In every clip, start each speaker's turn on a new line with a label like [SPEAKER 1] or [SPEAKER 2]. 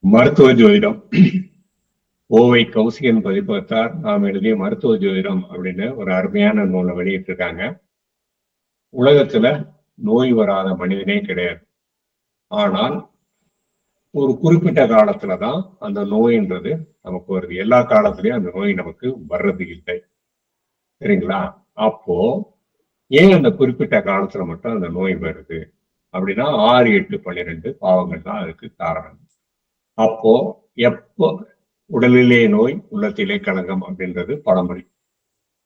[SPEAKER 1] மருத்துவ ஜோதிடம் ஓவை கௌசிகன் பதிப்பகத்தார் நாம் எழுதிய மருத்துவ ஜோதிடம் அப்படின்னு ஒரு அருமையான நூலை வெளியிட்டு இருக்காங்க. உலகத்துல நோய் வராத மனிதனே கிடையாது. ஆனால் ஒரு குறிப்பிட்ட காலத்துலதான் அந்த நோயின்றது நமக்கு வருது. எல்லா காலத்திலயும் அந்த நோய் நமக்கு வர்றது இல்லை. சரிங்களா? அப்போ ஏன் அந்த குறிப்பிட்ட காலத்துல மட்டும் அந்த நோய் வருது அப்படின்னா 6, 8, 12 பாவங்கள் தான் அதுக்கு காரணம். அப்போ எப்போ உடலிலே நோய் உள்ளத்திலே களங்கம் அப்படின்றது பழமொழி.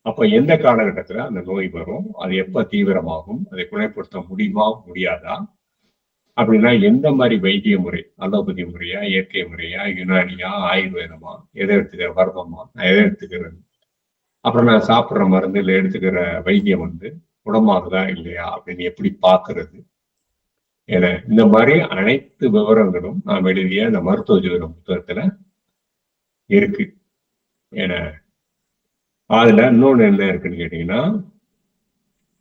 [SPEAKER 1] அப்ப எந்த காலகட்டத்துல அந்த நோய் வரும், அது எப்ப தீவிரமாகும், அதை குணப்படுத்த முடியுமா முடியாதா அப்படின்னா எந்த மாதிரி வைத்திய முறை, அலோபதி முறையா, இயற்கை முறையா, யுனானியா, ஆயுர்வேதமா, எதை எடுத்துக்கிற வர்மமா, நான் எதை எடுத்துக்கிறது, அப்புறம் நான் சாப்பிட்ற மருந்து இல்லை எடுத்துக்கிற வைத்தியம் குணமாகுதா இல்லையா அப்படின்னு எப்படி பாக்குறது என இந்த மாதிரி அனைத்து விவரங்களும் நாம் எழுதிய அந்த மருத்துவ ஜோதிட புத்தகத்துல இருக்கு. ஏன்னா அதுல இன்னொன்னு என்ன இருக்குன்னு கேட்டீங்கன்னா,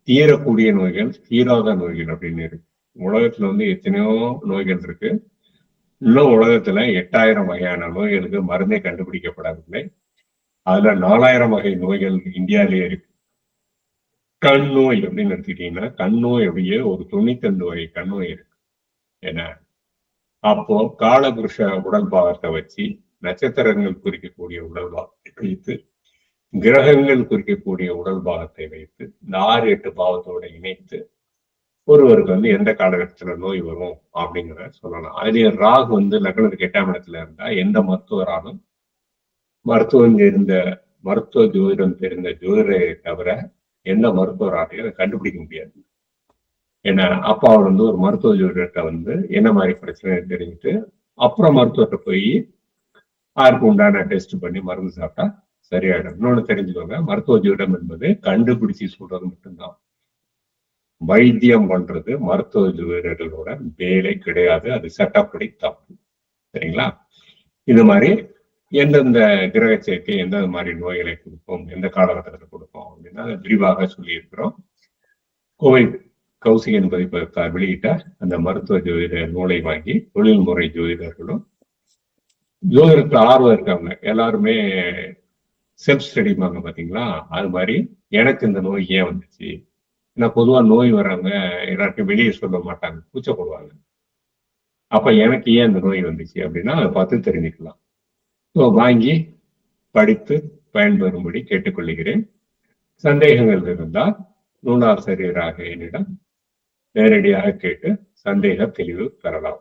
[SPEAKER 1] தீரக்கூடிய நோய்கள், தீராத நோய்கள் அப்படின்னு இருக்கு. உலகத்துல எத்தனையோ நோய்கள் இருக்கு. இன்னும் உலகத்துல 8000 வகையான நோய்களுக்கு மருந்தே கண்டுபிடிக்கப்படவில்லை. அதுல 4000 வகை நோய்கள் இந்தியாவிலேயே இருக்கு. கண் நோய் அப்படின்னு எடுத்துக்கிட்டீங்கன்னா, கண் நோய் அப்படியே ஒரு 92 வகை கண் நோய் இருக்கு. ஏன்னா அப்போ காலபுருஷ உடல் பாகத்தை வச்சு நட்சத்திரங்கள் குறிக்கக்கூடிய உடல் பாகத்தை வைத்து, கிரகங்கள் குறிக்கக்கூடிய உடல் பாகத்தை வைத்து, இந்த 6, 8 பாவத்தோட இணைத்து ஒருவருக்கு எந்த காலகட்டத்துல நோய் வரும் அப்படிங்கிறத சொல்லலாம். அதுலயே ராகு லக்னத்துக்கு 8ஆம் இடத்துல இருந்தா எந்த மருத்துவராலும் மருத்துவ ஜோதிடம் தெரிந்த ஜோதிடரை தவிர எந்த மருத்துவராலையும் அதை கண்டுபிடிக்க முடியாது. ஏன்னா அப்ப அவர் ஒரு மருத்துவ ஜோதிடத்தை என்ன மாதிரி பிரச்சனை தெரிஞ்சுட்டு அப்புறம் மருத்துவத்தை போய் யாருக்கு உண்டான டெஸ்ட் பண்ணி மருந்து சாப்பிட்டா சரியாயிடும். இன்னொன்னு தெரிஞ்சுக்கோங்க, மருத்துவ ஜோதிடம் என்பது கண்டுபிடிச்சு சொல்றது மட்டும்தான். வைத்தியம் பண்றது மருத்துவ ஜோதிடர்களோட வேலை கிடையாது. அது சட்டப்படி தப்பு. சரிங்களா? இது மாதிரி எந்தெந்த கிரக சேர்க்கை எந்த மாதிரி நோய்களை கொடுப்போம், எந்த காலகட்டத்தில் கொடுப்போம் அப்படின்னா அதை விரிவாக சொல்லியிருக்கிறோம். கோவை கௌசிகன் பதிப்பகத்தார் வெளியிட்ட அந்த மருத்துவ ஜோதிட நூலை வாங்கி தொழில்முறை ஜோதிடர்களும் ஜோதிடத்துல ஆர்வம் இருக்காங்க எல்லாருமே செல்ஃப் ஸ்டடிப்பாங்க பாத்தீங்களா? அது மாதிரி எனக்கு இந்த நோய் ஏன் வந்துச்சு, ஏன்னா பொதுவா நோய் வர்றவங்க எல்லாருக்கும் வெளியே சொல்ல மாட்டாங்க, கூச்சப்படுவாங்க. அப்ப எனக்கு ஏன் இந்த நோய் வந்துச்சு அப்படின்னா அதை பார்த்து தெரிஞ்சுக்கலாம். வாங்கி படித்து பயன்பெறும்படி கேட்டுக்கொள்கிறேன். சந்தேகங்கள் இருந்தால் நூலாசிரியராக என்னிடம் நேரடியாக கேட்டு சந்தேக தெளிவு பெறலாம்.